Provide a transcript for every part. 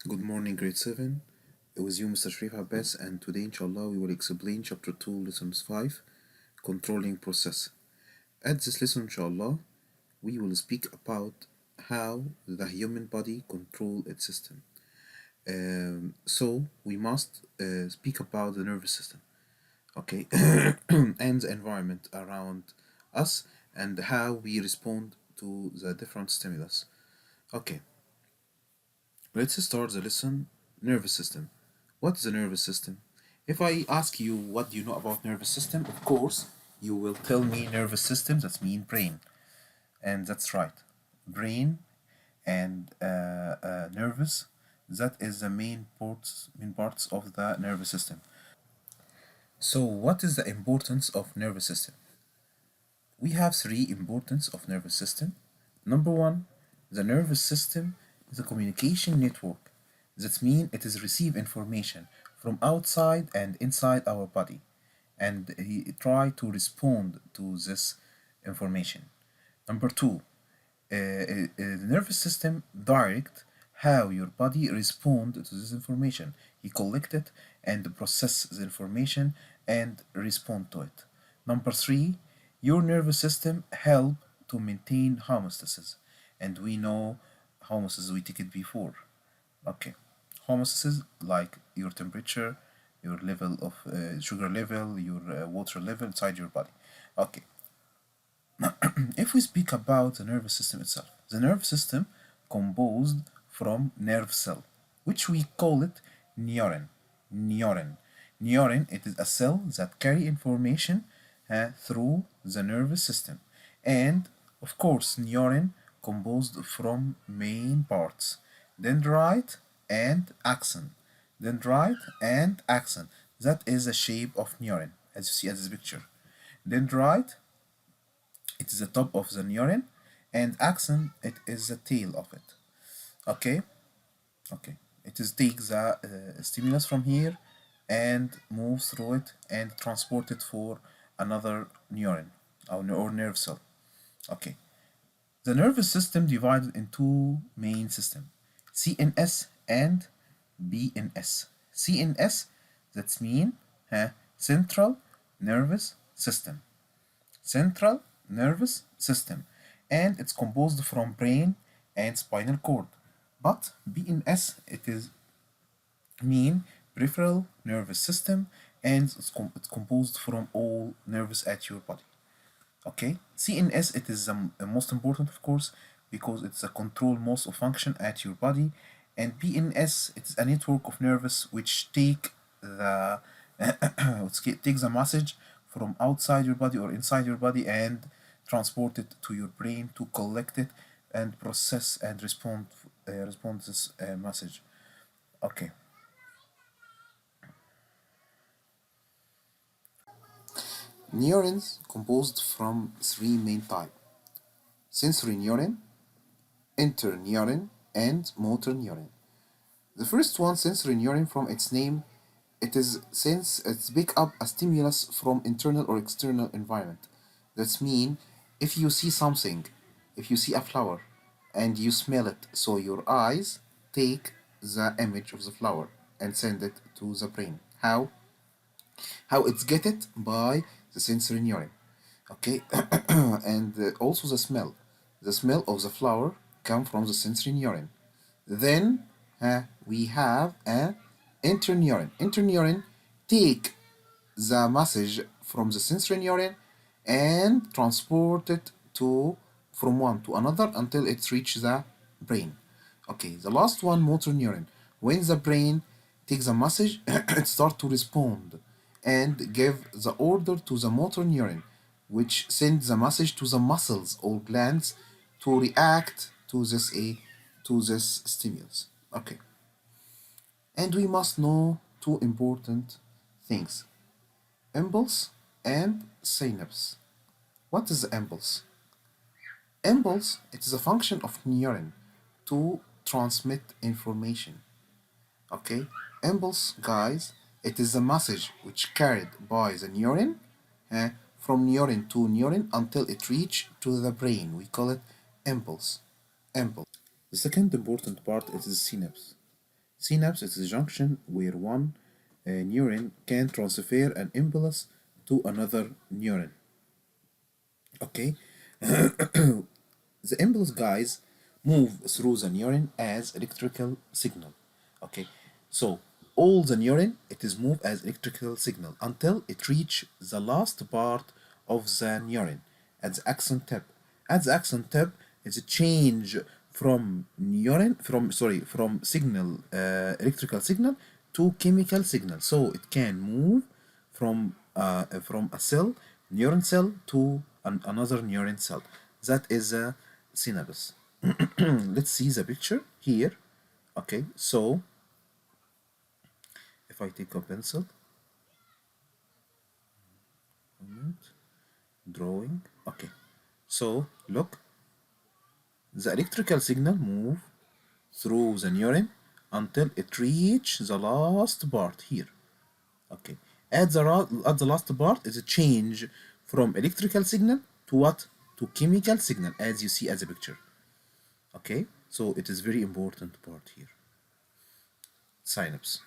Good morning, grade 7. It was you, Mr. Sharif Abbas, and today, inshallah, we will explain chapter 2, lesson 5, controlling process. At this lesson, inshallah, we will speak about how the human body control its system. So, we must speak about the nervous system, okay, and the environment around us and how we respond to the different stimulus. Okay, let's start the lesson. Nervous system. What's the nervous system? If I ask you what do you know about nervous system, of course you will tell me nervous system, that means brain. And that's right. Brain and nervous, that is the main parts of the nervous system. So what is the importance of nervous system? We have three importance of nervous system. Number one, the nervous system is a communication network. That means it is receive information from outside and inside our body, and he try to respond to this information. Number two, the nervous system direct how your body respond to this information. He collect it and process the information and respond to it. Number three, your nervous system help to maintain homeostasis, and we know homeostasis, we take it before. Okay, homeostasis like your temperature, your level of sugar level, your water level inside your body. Okay, if we speak about the nervous system itself, the nervous system composed from nerve cell, which we call it neuron. Neuron. Neuron, it is a cell that carry information through the nervous system. And of course, neuron composed from main parts, dendrite and axon. Dendrite and axon. That is the shape of neuron, as you see at this picture. Dendrite, it is the top of the neuron, and axon, it is the tail of it. Okay, okay, it is take the stimulus from here and move through it and transport it for another neuron or nerve cell. Okay, the nervous system divided in two main systems, CNS and BNS. CNS, that's mean central nervous system. Central nervous system, and it's composed from brain and spinal cord. But BNS, it is mean peripheral nervous system, and it's composed from all nerves at your body. Okay, CNS, it is the most important, of course, because it's a control most of function at your body, and BNS, it's a network of nerves which take the which takes a message from outside your body or inside your body and transport it to your brain to collect it and process and respond this message. Okay. Neurons composed from three main types: sensory neuron, interneuron, and motor neuron. The first one, sensory neuron, from its name, it's pick up a stimulus from internal or external environment. That's mean if you see something, if you see a flower and you smell it, so your eyes take the image of the flower and send it to the brain. How it's get it? By the sensory neuron. Okay, and also the smell of the flower come from the sensory neuron. Then we have a interneuron. Interneuron take the message from the sensory neuron and transport it to from one to another until it reaches the brain. Okay, the last one, motor neuron. When the brain takes a message, it starts to respond and give the order to the motor neuron, which sends the message to the muscles or glands to react to this stimulus. Okay, and we must know two important things: impulse and synapse. What is the impulse? Impulse, it is a function of neuron to transmit information. Okay, impulse, guys, it is a message which carried by the neuron from neuron to neuron until it reach to the brain. We call it impulse. Impulse. The second important part is the synapse. Synapse is a junction where one neuron can transfer an impulse to another neuron. Okay, the impulse guys move through the neuron as electrical signal. Okay, so all the neuron it is moved as electrical signal until it reach the last part of the neuron at the axon tip. At the axon tip is a change from neuron from signal electrical signal to chemical signal, so it can move from a cell, neuron cell, to another neuron cell. That is a synapse. Let's see the picture here. Okay, so if I take a pencil, drawing. Okay, so look, the electrical signal move through the neuron until it reach the last part here. Okay, at the last part is a change from electrical signal to what? To chemical signal, as you see as a picture. Okay, so it is very important part here. Synapse.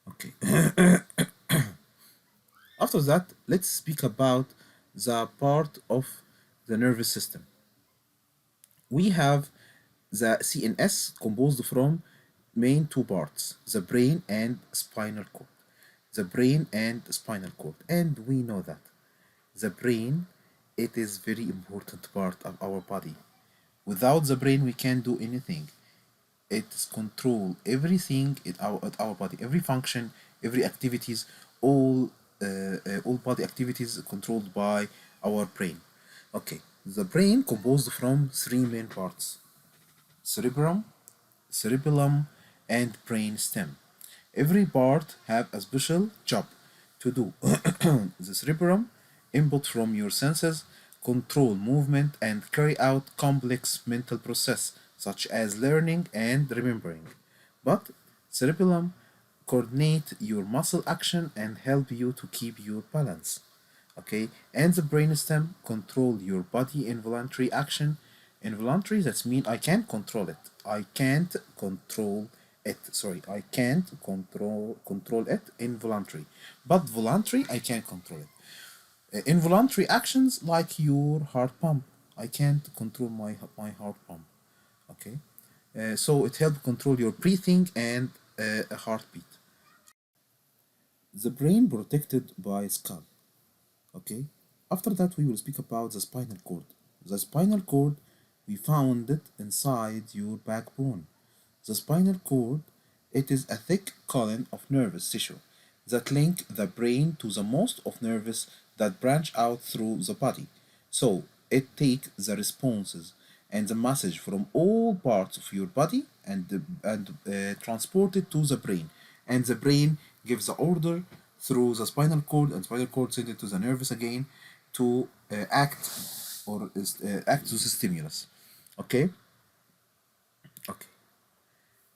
Okay. After that, let's speak about the part of the nervous system. We have the CNS composed from main two parts, the brain and spinal cord. The brain and spinal cord. And we know that the brain, it is very important part of our body. Without the brain, we can't do anything. It control everything at our body, every function, every activities, all body activities controlled by our brain. Okay, the brain composed from three main parts: cerebrum, cerebellum, and brain stem. Every part have a special job to do. The cerebrum input from your senses, control movement, and carry out complex mental process such as learning and remembering. But cerebellum coordinate your muscle action and help you to keep your balance. Okay, and the brainstem control your body involuntary action. Involuntary, that's mean I can't control it. I can't control it. Sorry, I can't control it. Involuntary, but voluntary I can control it. Involuntary actions like your heart pump, I can't control my heart pump. Okay, so it helps control your breathing and a heartbeat. The brain protected by skull. Okay, after that we will speak about the spinal cord. The spinal cord, we found it inside your backbone. The spinal cord, it is a thick column of nervous tissue that link the brain to the most of nerves that branch out through the body. So it take the responses and the message from all parts of your body and transport it to the brain, and the brain gives the order through the spinal cord, and spinal cord send it to the nerves again to act to the stimulus. Okay. Okay.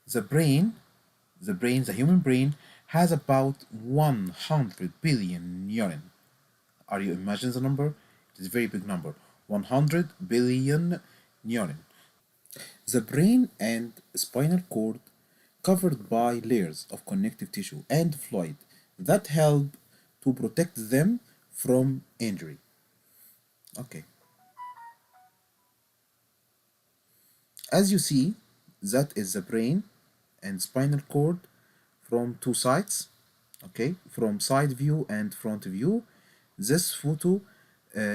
The brain, the human brain has about 100 billion neuron. Are you imagine the number? It is a very big number. 100 billion neuron. The brain and spinal cord covered by layers of connective tissue and fluid that help to protect them from injury. Okay. As you see, that is the brain and spinal cord from two sides. Okay, from side view and front view. This photo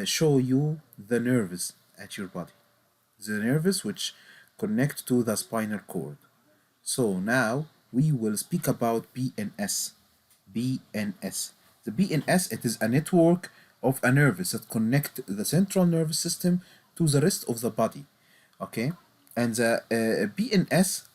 show you the nerves at your body, the nerves which connect to the spinal cord. So now we will speak about BNS. BNS. The BNS, it is a network of a nerves that connect the central nervous system to the rest of the body. Okay, and the BNS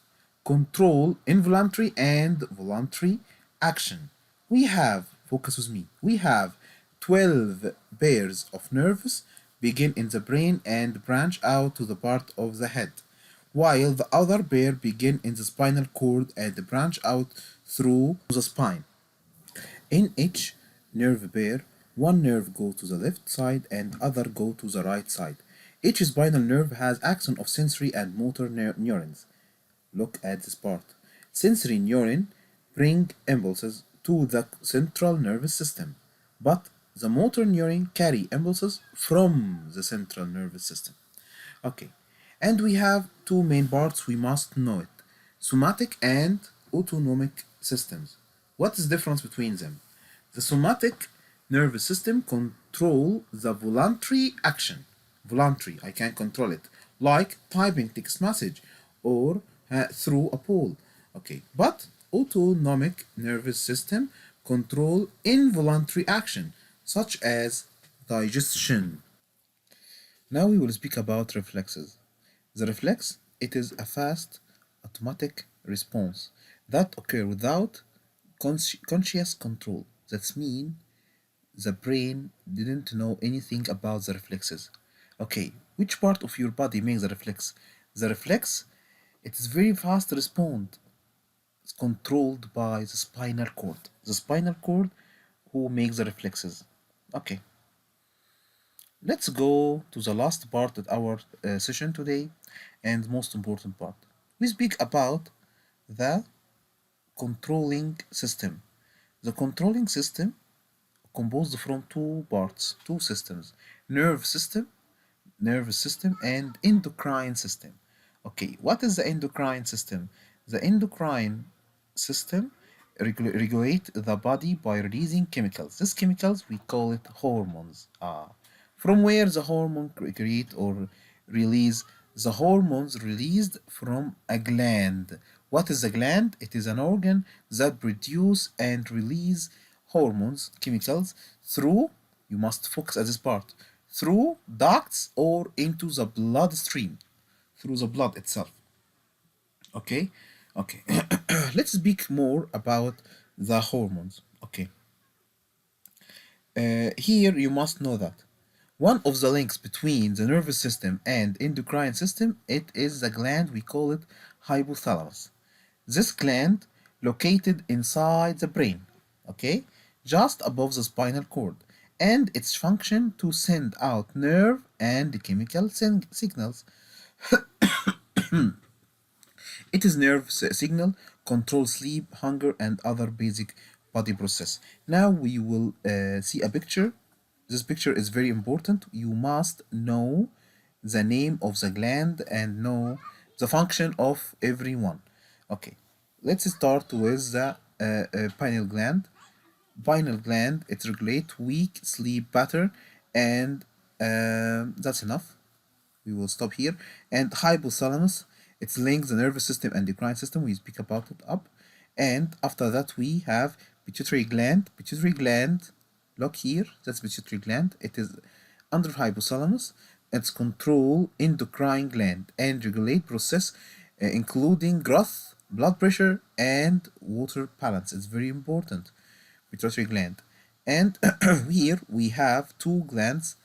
control involuntary and voluntary action. We have, focus with me, we have 12 pairs of nerves begin in the brain and branch out to the part of the head, while the other pair begin in the spinal cord and branch out through the spine. In each nerve pair, one nerve goes to the left side and other go to the right side. Each spinal nerve has axon of sensory and motor neurons. Look at this part. Sensory neuron bring impulses to the central nervous system, but the motor neuron carry impulses from the central nervous system. Okay, and we have two main parts we must know it: somatic and autonomic systems. What is the difference between them? The somatic nervous system control the voluntary action. Voluntary, I can control it, like typing text message or through a poll. Okay, but autonomic nervous system control involuntary action, such as digestion. Now we will speak about reflexes. The reflex, it is a fast automatic response that occur without conscious control. That means the brain didn't know anything about the reflexes. Okay, which part of your body makes the reflex? The reflex, it is very fast response. It's controlled by the spinal cord. The spinal cord who makes the reflexes. Okay, let's go to the last part of our session today and most important part. We speak about the controlling system. The controlling system composed from two parts, two systems: nerve system, nervous system, and endocrine system. Okay, what is the endocrine system? The endocrine system regulate the body by releasing chemicals. These chemicals we call it hormones. From where the hormone create or release? The hormones released from a gland. What is a gland? It is an organ that produce and release hormones, chemicals, through, you must focus at this part, through ducts or into the bloodstream, through the blood itself. Okay, okay. Let's speak more about the hormones. Okay, here you must know that one of the links between the nervous system and endocrine system, it is the gland, we call it hypothalamus. This gland located inside the brain, okay, just above the spinal cord, and its function to send out nerve and chemical signals. It is nerve signal, control sleep, hunger, and other basic body process. Now we will see a picture. This picture is very important. You must know the name of the gland and know the function of every one. Okay, let's start with the pineal gland. Pineal gland, it regulates weak sleep pattern, and that's enough. We will stop here. And hypothalamus, it links the nervous system and endocrine system. We speak about it up. And after that, we have pituitary gland. Pituitary gland, look here, that's pituitary gland. It is under hypothalamus. It's control endocrine gland and regulate process, including growth, blood pressure, and water balance. It's very important. Pituitary gland. And here we have two glands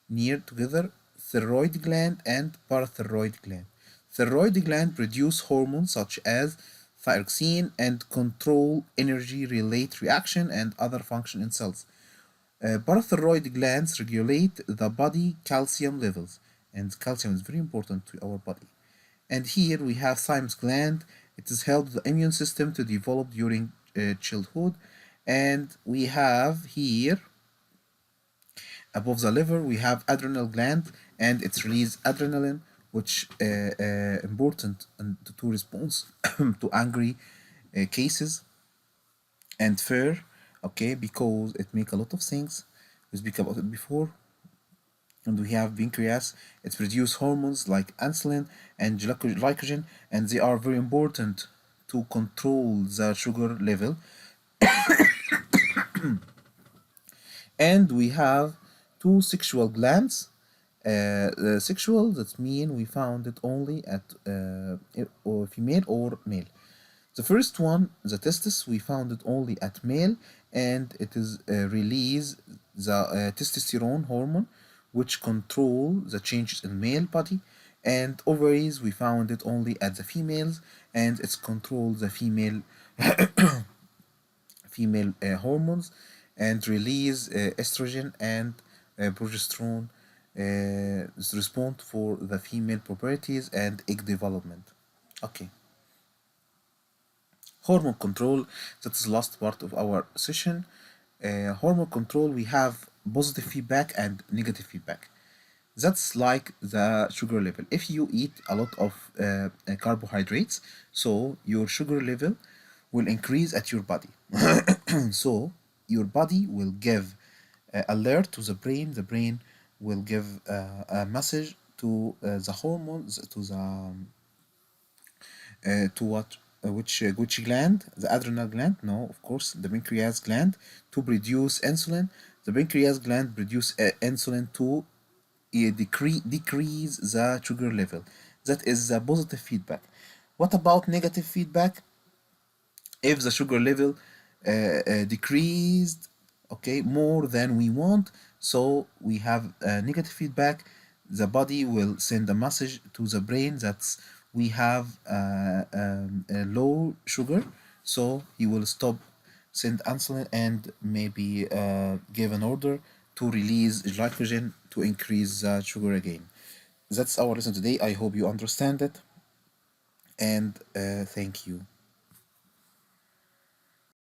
near together: thyroid gland and parathyroid gland. Thyroid gland produce hormones such as thyroxine and control energy relate reaction and other function in cells. Parathyroid glands regulate the body calcium levels, and calcium is very important to our body. And here we have thymus gland. It has helped the immune system to develop during childhood. And we have here above the liver we have adrenal gland, and it's release adrenaline, which important to response to angry cases and fear. Okay, because it make a lot of things. We speak about it before. And we have pancreas. It produce hormones like insulin and glycogen, and they are very important to control the sugar level. And we have two sexual glands. The sexual, that mean we found it only at or female or male. The first one, the testis, we found it only at male, and it is release the testosterone hormone, which control the changes in male body. And ovaries, we found it only at the females, and it's control the female hormones and release estrogen and progesterone, respond for the female properties and egg development. Okay. Hormone control, that's the last part of our session. Hormone control, we have positive feedback and negative feedback. That's like the sugar level. If you eat a lot of carbohydrates, so your sugar level will increase at your body. So your body will give alert to the brain. The brain will give a message to the hormones, to what which gland? The adrenal gland? No, of course, the pancreas gland, to produce insulin. The pancreas gland produce insulin to decrease the sugar level. That is the positive feedback. What about negative feedback? If the sugar level decreased, okay, more than we want, so we have negative feedback. The body will send a message to the brain that we have a low sugar, so he will stop, send insulin, and maybe give an order to release glycogen to increase the sugar again. That's our lesson today. I hope you understand it, and thank you.